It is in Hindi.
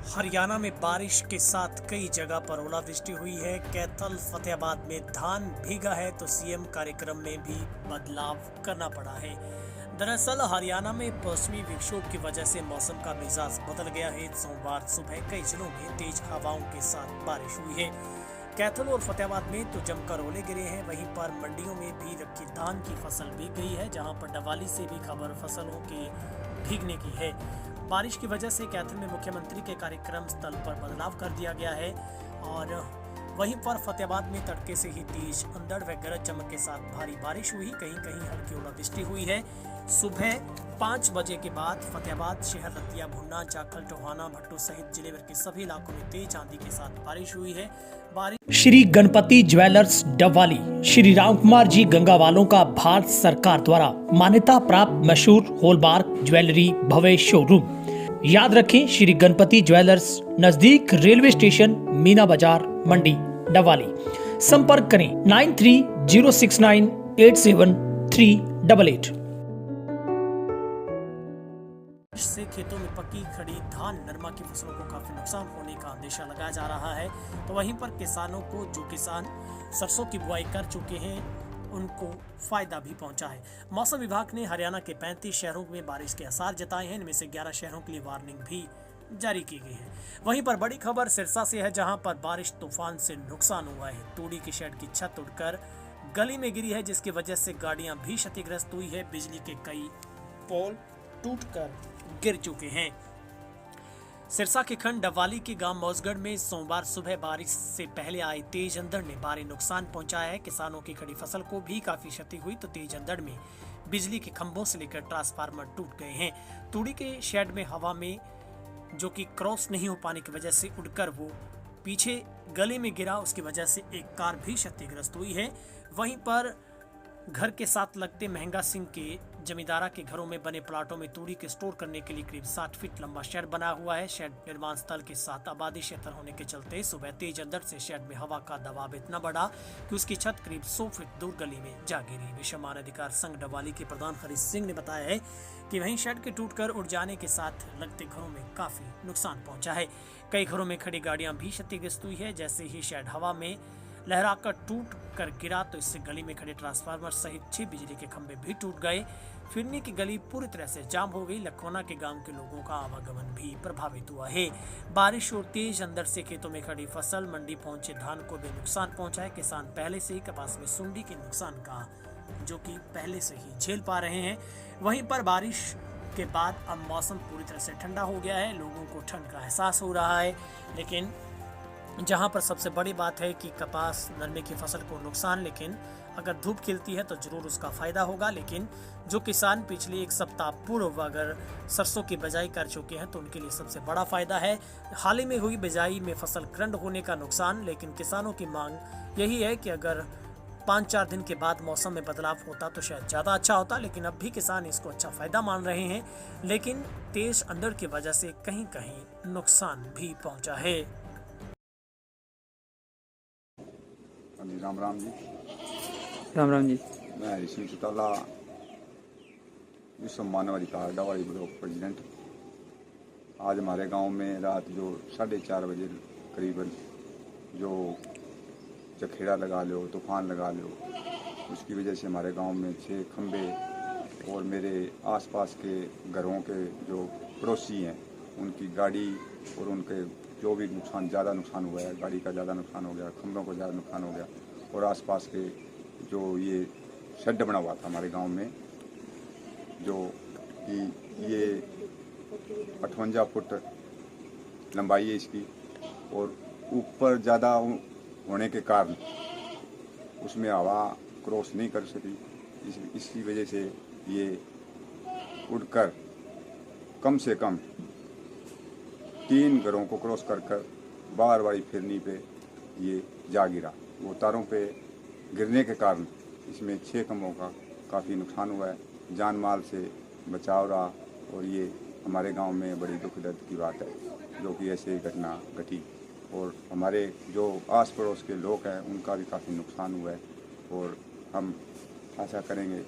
हरियाणा में बारिश के साथ कई जगह पर ओलावृष्टि हुई है। कैथल फतेहाबाद में धान भीगा है तो सीएम कार्यक्रम में भी बदलाव करना पड़ा है। दरअसल हरियाणा में पश्चिमी विक्षोभ की वजह से मौसम का मिजाज बदल गया है। सोमवार सुबह कई जिलों में तेज हवाओं के साथ बारिश हुई है। कैथल और फतेहाबाद में तो जमकर ओले गिरे हैं। वहीं पर मंडियों में भी रखी धान की फसल भीग गई है, जहां पर डवाली से भी खबर फसलों के भीगने की है। बारिश की वजह से कैथल में मुख्यमंत्री के कार्यक्रम स्थल पर बदलाव कर दिया गया है और वहीं पर फतेहाबाद में तड़के से ही तेज अंधड़ व गरज चमक के साथ भारी बारिश हुई। कहीं कहीं हल्की ओलावृष्टि हुई है। सुबह 5 बजे के बाद फतेहाबाद शहर, रतिया, भुन्ना, जाखल, टोहाना, भट्टू सहित जिले भर के सभी इलाकों में तेज आंधी के साथ बारिश हुई है। श्री गणपति ज्वेलर्स डबवाली, श्री राम कुमार जी गंगावालों का भारत सरकार द्वारा मान्यता प्राप्त मशहूर हॉलमार्क ज्वेलरी भव्य शोरूम। याद रखें, श्री गणपति ज्वेलर्स, नजदीक रेलवे स्टेशन, मीना बाजार, मंडी, डबवाली। संपर्क करें 9306987388। से खेतों में पकी खड़ी धान, नरमा की फसलों को काफी नुकसान होने का अंदेशा लगाया जा रहा है। तो वहीं पर किसानों को, जो किसान सरसों की बुआई कर चुके हैं, उनको फायदा भी पहुंचा है। मौसम विभाग ने हरियाणा के 35 शहरों में बारिश के आसार जताए हैं। इनमें से 11 शहरों के लिए वार्निंग भी जारी की गई है। वहीं पर बड़ी खबर सिरसा से है, जहां पर बारिश तूफान से नुकसान हुआ है। तूड़ी की शेड की छत उड़कर गली में गिरी है, जिसकी वजह से गाड़ियां भी क्षतिग्रस्त हुई है। बिजली के कई पोल टूटकर गिर चुके हैं। सिरसा के खंड डबवाली के गांव मौजगढ़ में सोमवार सुबह बारिश से पहले आए तेज अंधड़ ने भारी नुकसान पहुंचाया है। किसानों की खड़ी फसल को भी काफी क्षति हुई। तो तेज अंधड़ में बिजली के खंभों से लेकर ट्रांसफार्मर टूट गए हैं। तूड़ी के शेड में हवा में जो कि क्रॉस नहीं हो पाने की वजह से उड़कर वो पीछे गली में गिरा, उसकी वजह से एक कार भी क्षतिग्रस्त हुई है। वहीं पर घर के साथ लगते महंगा सिंह के जमींदारा के घरों में बने प्लाटों में तूड़ी के स्टोर करने के लिए करीब 60 फीट लंबा शेड बना हुआ है। शेड निर्माण स्थल के साथ आबादी क्षेत्र होने के चलते सुबह तेज अंधड़ से शेड में हवा का दबाव इतना बढ़ा कि उसकी छत करीब 100 फीट दूर गली में जा गिरी। विश्व मानवाधिकार संघ डबवाली के प्रधान हरीश सिंह ने बताया है कि वहीं शेड के टूटकर उड़ जाने के साथ लगते घरों में काफी नुकसान पहुंचा है। कई घरों में खड़ी गाड़ियां भी क्षतिग्रस्त हुई है। जैसे ही शेड हवा में लहराकर टूट कर गिरा तो इससे गली में खड़े ट्रांसफार्मर सहित 6 बिजली के खंभे भी टूट गए। फिरनी की गली पूरी तरह से जाम हो गई। लखोना के गांव के लोगों का आवागमन भी प्रभावित हुआ है। बारिश और तेज अंधड़ से खेतों में खड़ी फसल, मंडी पहुंचे धान को भी नुकसान पहुंचा है। किसान पहले से ही कपास में सुंडी के नुकसान का जो कि पहले से ही झेल पा रहे हैं। वहीं पर बारिश के बाद अब मौसम पूरी तरह से ठंडा हो गया है। लोगों को ठंड का एहसास हो रहा है। लेकिन जहां पर सबसे बड़ी बात है कि कपास, नरमे की फसल को नुकसान, लेकिन अगर धूप खिलती है तो जरूर उसका फायदा होगा। लेकिन जो किसान पिछले 1 सप्ताह पूर्व अगर सरसों की बिजाई कर चुके हैं तो उनके लिए सबसे बड़ा फायदा है। हाल ही में हुई बिजाई में फसल खंड होने का नुकसान, लेकिन किसानों की मांग यही है कि अगर 5-4 दिन के बाद मौसम में बदलाव होता तो शायद ज़्यादा अच्छा होता। लेकिन अब भी किसान इसको अच्छा फायदा मान रहे हैं। लेकिन तेज अंधड़ की वजह से कहीं कहीं नुकसान भी पहुंचा है। राम राम जी। राम राम जी। मैं हरीश सिंह चौटाला, विश्व मानवाधिकार डबवाली ब्लॉक प्रेसिडेंट। आज हमारे गांव में रात जो 4:30 बजे करीबन जो जखेड़ा लगा लो, तूफान लगा लो, उसकी वजह से हमारे गांव में 6 खंबे और मेरे आसपास के घरों के जो पड़ोसी हैं उनकी गाड़ी और उनके जो भी नुकसान, ज़्यादा नुकसान हुआ है। गाड़ी का ज़्यादा नुकसान हो गया, खंभों को ज़्यादा नुकसान हो गया। और आसपास के जो ये शेड बना हुआ था हमारे गांव में, जो कि ये 58 फुट लंबाई है इसकी, और ऊपर ज़्यादा होने के कारण उसमें हवा क्रॉस नहीं कर सकी। इसकी वजह से ये उड़कर कम से कम 3 घरों को क्रॉस कर बाहर वाली फिरनी पे ये जा गिरा। वो तारों पे गिरने के कारण इसमें 6 खंभों का काफ़ी नुकसान हुआ है। जान माल से बचाव रहा। और ये हमारे गांव में बड़ी दुख दर्द की बात है जो कि ऐसे घटना घटी। और हमारे जो आस पड़ोस के लोग हैं उनका भी काफ़ी नुकसान हुआ है। और हम आशा करेंगे